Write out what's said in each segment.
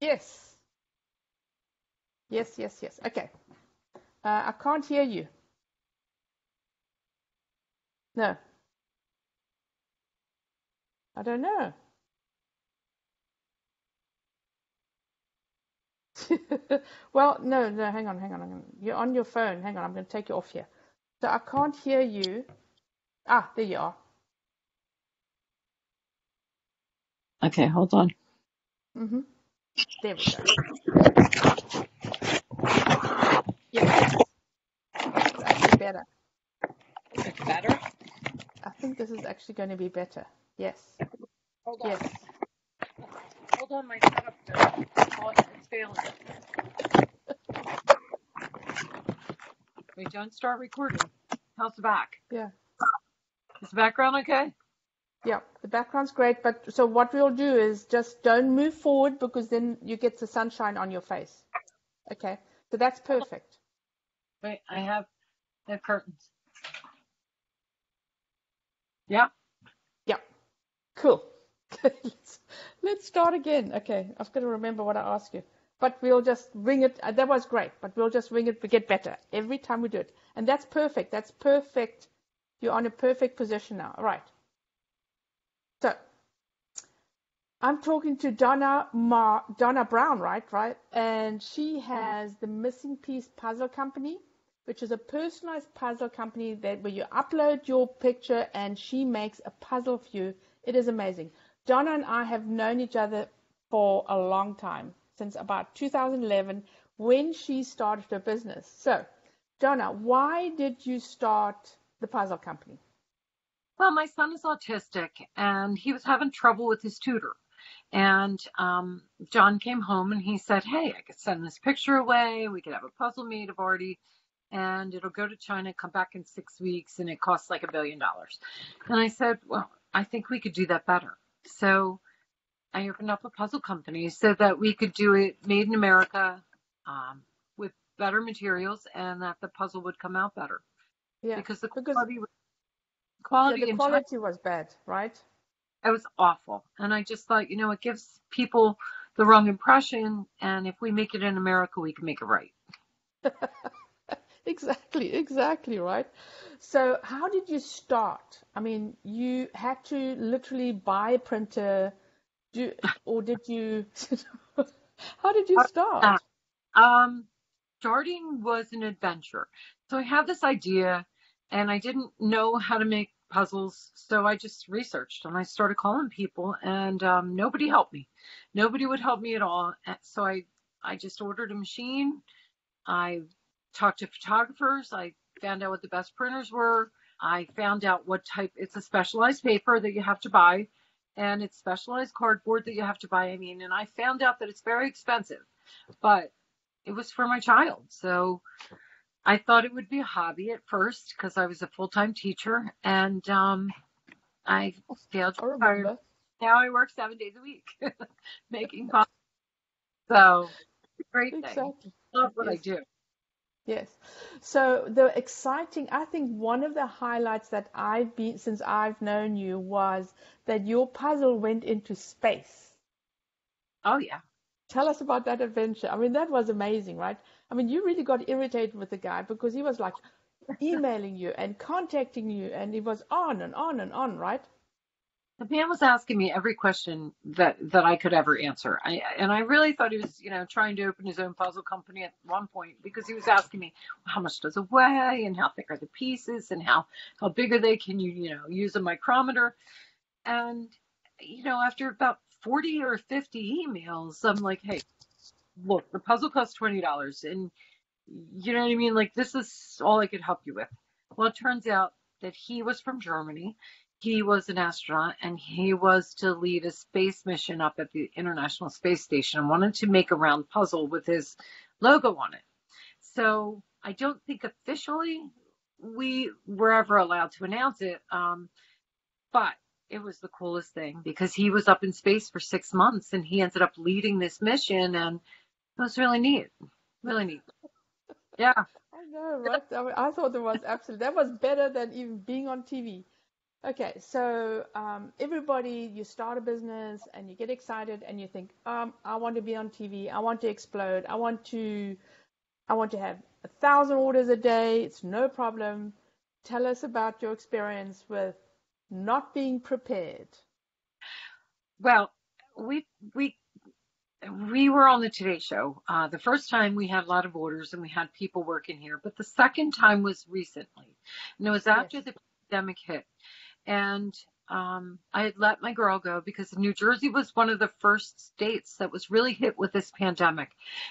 Yes. Yes, yes, yes. Okay. I can't hear you. No, I don't know. Well, no, no, hang on. You're on your phone. Hang on, I'm going to take you off here. So I can't hear you. Ah, there you are. Okay, hold on. Mm-hmm. There we go. Yes, it's actually better. It's better? I think this is actually going to be better. Yes, Hold on. yes. Hold on, my setup. It's failing. Wait, don't start recording. How's the back? Yeah, Is the background okay? yeah. The background's great, but so what we'll do is just don't move forward because then you get the sunshine on your face. Okay, so that's Hold on. perfect. Wait, I have curtains. Yeah. Yeah, cool. Let's start again. Okay, I've got to remember what I asked you. But we'll just ring it. That was great, but we'll just ring it. We get better every time we do it. And that's perfect. That's perfect. You're on a perfect position now. All right. So I'm talking to Donna Brown, right? Right. And she has the Missing Piece Puzzle Company, which is a personalized puzzle company that where you upload your picture and she makes a puzzle for you. It is amazing. Donna and I have known each other for a long time, since about 2011 when she started her business. So, Donna, why did you start the puzzle company? Well, my son is autistic and he was having trouble with his tutor. And John came home and he said, "Hey, I could send this picture away. We could have a puzzle made of Artie and it'll go to China, come back in 6 weeks, and it costs like $1 billion." And I said, "Well, I think we could do that better." So I opened up a puzzle company so that we could do it made in America with better materials and that the puzzle would come out better Yeah, because the because quality the in China, quality was bad, right? it was awful. And I just thought, it gives people the wrong impression. And if we make it in America, we can make it right. Exactly, right? So, how did you start? I mean, you had to literally buy a printer, or did you? How did you Uh, start? Um, Starting was an adventure. So I had this idea and I didn't know how to make puzzles. So I just researched and I started calling people and nobody helped me. Nobody would help me at all. So I just ordered a machine. I talked to photographers. I found out what the best printers were. I found out what type, it's a specialized paper that you have to buy and it's specialized cardboard that you have to buy. I mean, and I found out that it's very expensive, but it was for my child. So I thought it would be a hobby at first because I was a full-time teacher and I failed to I retire. remember. Now I work 7 days a week making coffee. So great thing. Exactly. Love what I Yes, do. yes. So the exciting, I think one of the highlights that I've been since I've known you was that your puzzle went into space. Oh yeah. Tell us about that adventure. I mean, that was amazing, right? I mean, you really got irritated with the guy because he was like emailing you and contacting you, and it was on and on and on, right? The man was asking me every question that I could ever answer. And I really thought he was, trying to open his own puzzle company at one point because he was asking me how much does it weigh and how thick are the pieces and how big are they? Can you, use a micrometer? And, after about 40 or 50 emails, I'm like, "Hey, look, the puzzle costs $20 and you know what I mean? Like, this is all I could help you with." Well, it turns out that he was from Germany. He was an astronaut and he was to lead a space mission up at the International Space Station and wanted to make a round puzzle with his logo on it. So I don't think officially we were ever allowed to announce it, but it was the coolest thing because he was up in space for 6 months and he ended up leading this mission and it was really neat. Really neat. Yeah. I know, right? I thought it was absolutely, that was better than even being on TV. Okay, so everybody, you start a business and you get excited and you think, I want to be on TV, I want to explode, I want to have 1,000 orders a day. It's no problem. Tell us about your experience with not being prepared. Well, we we we were on the Today Show. The first time we had a lot of orders and we had people working here, but the second time was recently, and it was Yes, after the pandemic hit. And I had let my girl go because New Jersey was one of the first states that was really hit with this pandemic.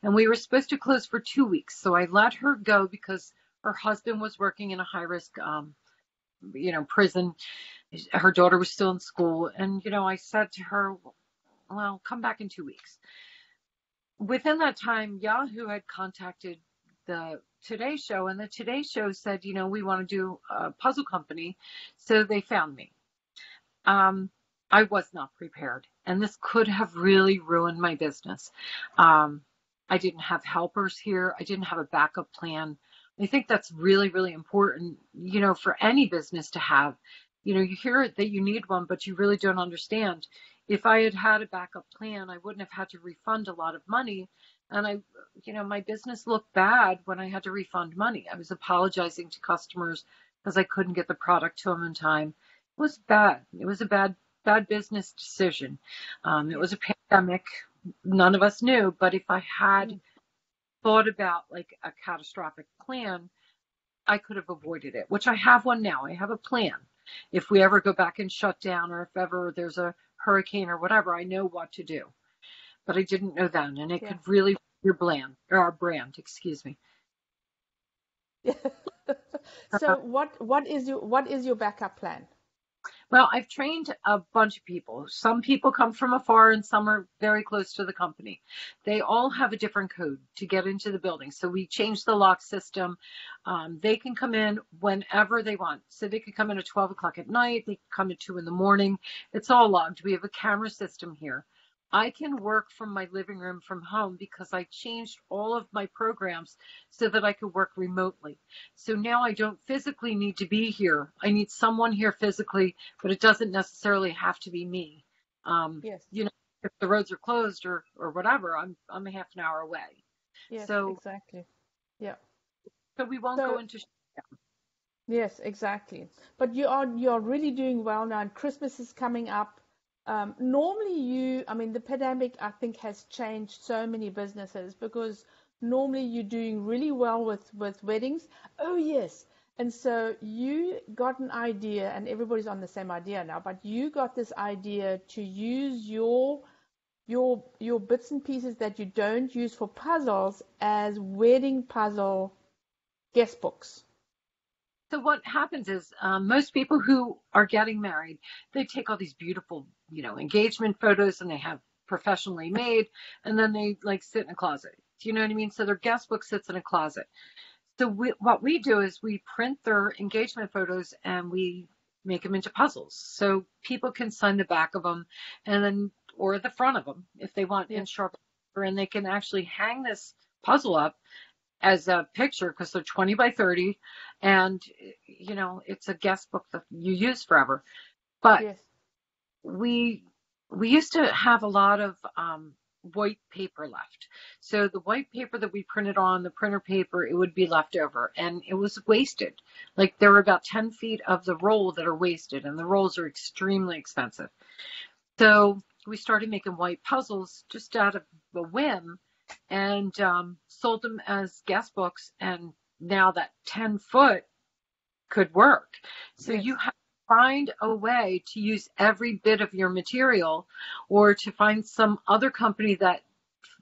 And we were supposed to close for 2 weeks. So I let her go because her husband was working in a high risk, prison. Her daughter was still in school. And, I said to her, well, come back in 2 weeks. Within that time, Yahoo had contacted the Today Show, and the Today Show said, we want to do a puzzle company. So they found me. I was not prepared, and this could have really ruined my business. I didn't have helpers here. I didn't have a backup plan. I think that's really, really important, for any business to have. You hear that you need one, but you really don't understand. If I had had a backup plan, I wouldn't have had to refund a lot of money. And my business looked bad when I had to refund money. I was apologizing to customers because I couldn't get the product to them in time. It was bad. It was a bad business decision. It yes. was a pandemic. None of us knew, but if I had thought about like a catastrophic plan, I could have avoided it, which I have one now. I have a plan. If we ever go back and shut down, or if ever there's a hurricane or whatever, I know what to do. But I didn't know then, and it Yeah. could really our brand, excuse me. So what is your backup plan? Well, I've trained a bunch of people. Some people come from afar and some are very close to the company. They all have a different code to get into the building. So we changed the lock system. They can come in whenever they want. So they could come in at 12 o'clock at night. They can come at 2 in the morning. It's all logged. We have a camera system here. I can work from my living room from home because I changed all of my programs so that I could work remotely. So now I don't physically need to be here. I need someone here physically, but it doesn't necessarily have to be me. Yes. If the roads are closed or whatever, I'm a half an hour away. Yes, So exactly. Yeah. we won't go So into yes, exactly. But you are really doing well now, and Christmas is coming up. Normally, I mean, the pandemic, I think, has changed so many businesses because normally you're doing really well with weddings. Oh, yes. And so you got an idea, and everybody's on the same idea now, but you got this idea to use your bits and pieces that you don't use for puzzles as wedding puzzle guest books. So what happens is most people who are getting married, they take all these beautiful, engagement photos and they have professionally made, and then they like sit in a closet. Do you know what I mean? So their guest book sits in a closet. So what we do is we print their engagement photos and we make them into puzzles. So people can sign the back of them and then, or the front of them if they want in Yes. sharp paper, and they can actually hang this puzzle up as a picture because they're 20 by 30, and it's a guest book that you use forever. But Yes. we we used to have a lot of white paper left. So the white paper that we printed on, the printer paper, it would be left over and it was wasted. Like there were about 10 feet of the roll that are wasted, and the rolls are extremely expensive. So we started making white puzzles just out of a whim, and sold them as guest books. And now that 10 foot could work. So Yes. you have to find a way to use every bit of your material, or to find some other company that,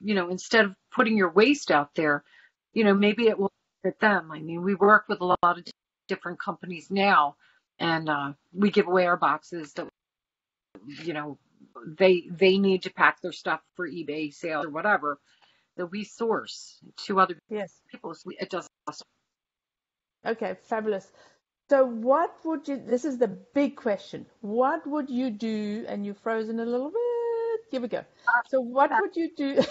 instead of putting your waste out there, maybe it will fit them. I mean, we work with a lot of different companies now, and we give away our boxes that, you know, they need to pack their stuff for eBay sales or whatever, that we source to other Yes. people. So it doesn't cost. Okay, fabulous. So this is the big question. What would you do, and you've frozen a little bit. Here we go. So what would you do,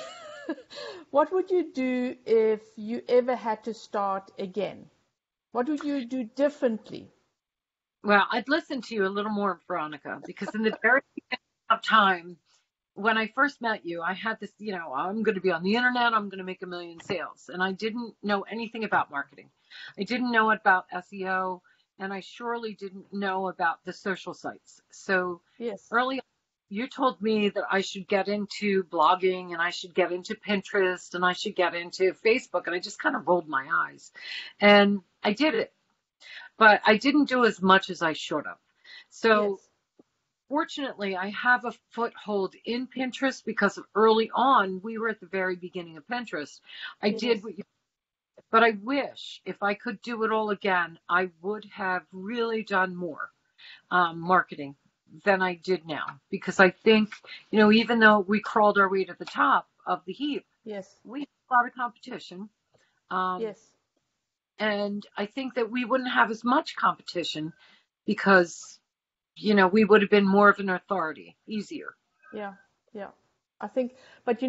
what would you do if you ever had to start again? What would you do differently? Well, I'd listen to you a little more, Veronica, because in the very beginning of time, when I first met you, I had this, I'm going to be on the internet, I'm going to make a million sales. And I didn't know anything about marketing. I didn't know about SEO, and I surely didn't know about the social sites. So Yes. early on, you told me that I should get into blogging and I should get into Pinterest and I should get into Facebook. And I just kind of rolled my eyes. And I did it, but I didn't do as much as I should have. So Yes. fortunately, I have a foothold in Pinterest because early on, we were at the very beginning of Pinterest. I did Yes. what you, but I wish if I could do it all again, I would have really done more marketing than I did now. Because I think, even though we crawled our way to the top of the heap, Yes. we had a lot of competition. Um, Yes. and I think that we wouldn't have as much competition because we would have been more of an authority, easier. Yeah. Yeah. I think, but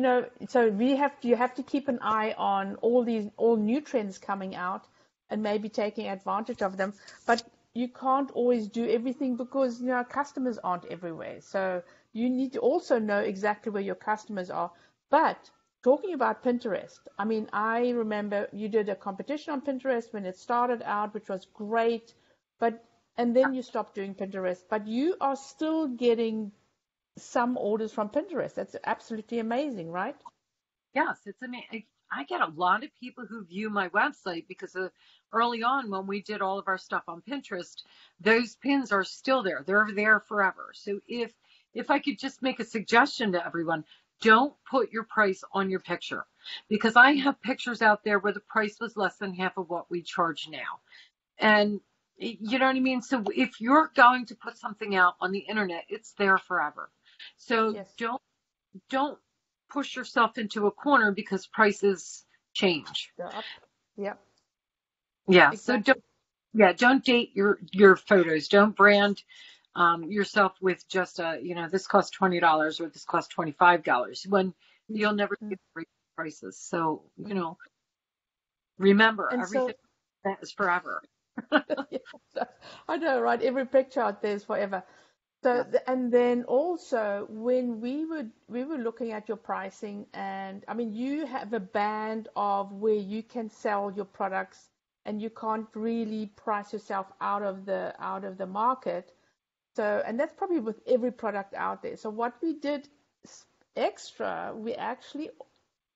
so you have to keep an eye on all new trends coming out and maybe taking advantage of them. But you can't always do everything because, customers aren't everywhere. So you need to also know exactly where your customers are. But talking about Pinterest, I mean, I remember you did a competition on Pinterest when it started out, which was great, and then you stopped doing Pinterest, but you are still getting some orders from Pinterest. That's absolutely amazing, right? Yes, it's amazing. I get a lot of people who view my website because early on when we did all of our stuff on Pinterest, those pins are still there. They're there forever. So if I could just make a suggestion to everyone, don't put your price on your picture because I have pictures out there where the price was less than half of what we charge now. And you know what I mean? So if you're going to put something out on the internet, it's there forever. So Yes. don't push yourself into a corner because prices change. Go up. Yep. Yeah. So Exactly. don't date your photos. Don't brand yourself with just this costs $20 or this costs $25 when Mm, you'll never mm, get great prices. So, mm. remember And everything so, that is forever. yeah, I know, right? Every picture out there is forever. So, Yes. and then also when we were looking at your pricing, and I mean, you have a band of where you can sell your products, and you can't really price yourself out of the market. So, and that's probably with every product out there. So, what we did extra, we actually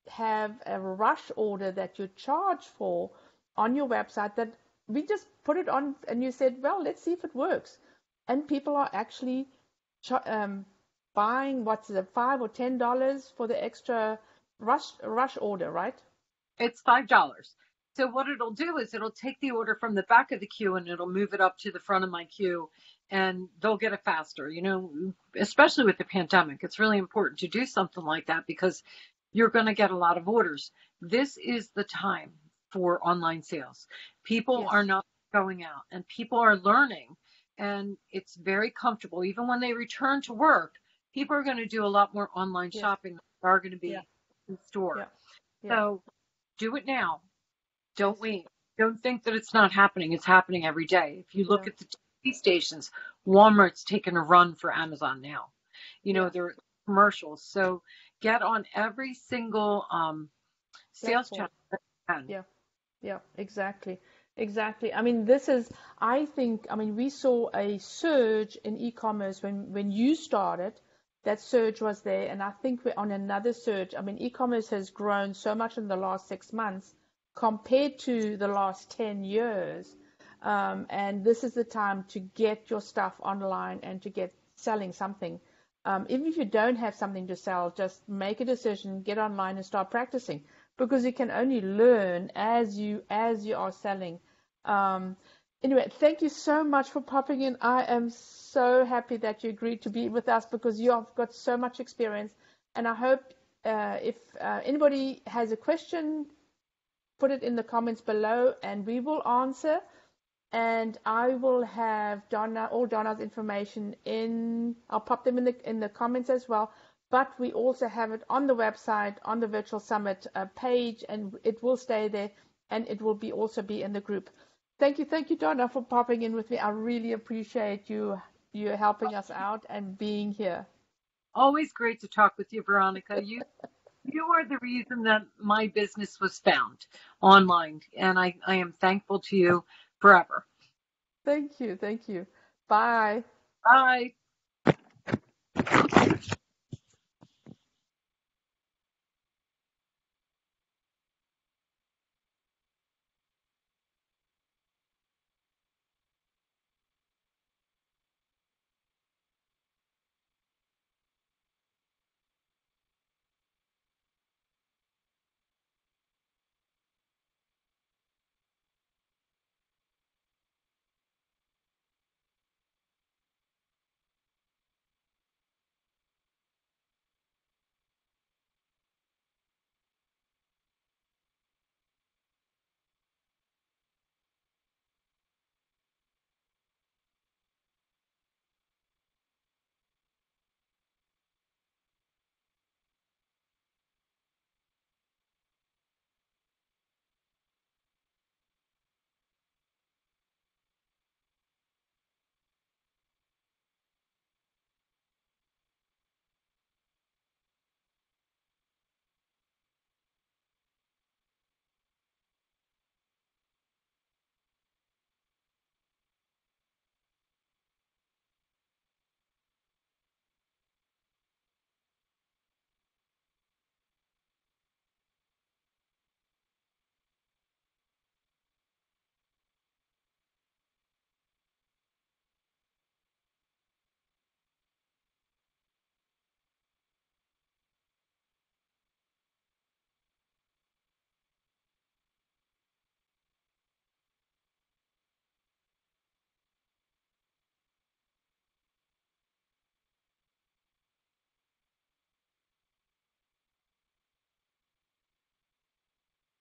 have a rush order that you charge for on your website that we just put it on, and you said, well, let's see if it works. And people are actually buying, what's it, $5 or $10 for the extra rush order, right? It's $5. So what it'll do is it'll take the order from the back of the queue and it'll move it up to the front of my queue and they'll get it faster. Especially with the pandemic, it's really important to do something like that because you're going to get a lot of orders. This is the time for online sales. People are Yes, not going out and people are learning and it's very comfortable. Even when they return to work, people are going to do a lot more online yes, shopping than they are going to yeah, be in store. yeah, yeah, So do it now. yes, Don't wait. Don't think that it's not happening. It's happening every day. If you yeah, look at the TV stations, Walmart's taken a run for Amazon now. yeah, There are commercials. So get on every single sales platform. channel that you can. Yeah. Yeah, exactly. Exactly. I mean, I think, we saw a surge in e-commerce when you started. That surge was there, and I think we're on another surge. I mean, e-commerce has grown so much in the last 6 months compared to the last 10 years. And this is the time to get your stuff online and to get selling something. Even if you don't have something to sell, just make a decision, get online and start practicing because you can only learn as you are selling. Um, anyway, thank you so much for popping in. I am so happy that you agreed to be with us because you have got so much experience. And I hope if anybody has a question, put it in the comments below, and we will answer. And I will have all Donna's information in. I'll pop them in the comments as well. But we also have it on the website, on the Virtual Summit page, and it will stay there, and it will also be in the group. Thank you, Donna, for popping in with me. I really appreciate you helping us out and being here. Always great to talk with you, Veronica. You are the reason that my business was found online, and I am thankful to you forever. Thank you. Bye. Bye.